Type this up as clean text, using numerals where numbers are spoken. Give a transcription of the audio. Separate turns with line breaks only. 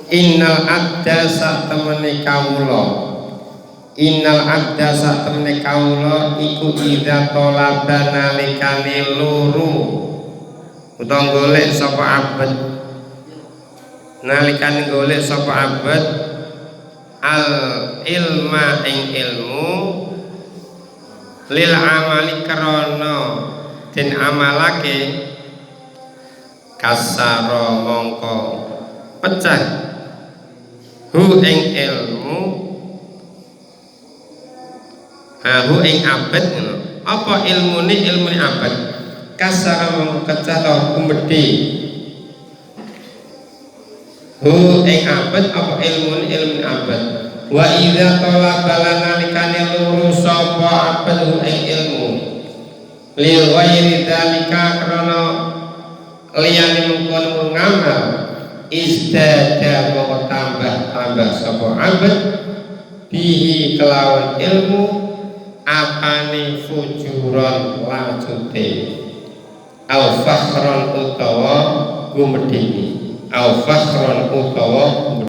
Innal abda sak temene kawula, innal abda sak temene kawula iku idza talaba nalikane luru utawa golek sapa abad, nalikane golek sapa abad al ilma ing ilmu lil amali krana den amalake kasara mongko pecah hu ing ilmu hu ing abad ngono. Apa ilmune abad kasara mongko pecah ta kumedhi hu ing abad apa ilmune abad. Wa idza talaba lana likane luru sapa abad hu ing ilmu lil ghairi dzalika krana liyane mengkono ngamal istada moko tambah sapa abad bihi kelawan ilmu apane fujuron lajute au fakhron utawa gumedhi au fakhron utawa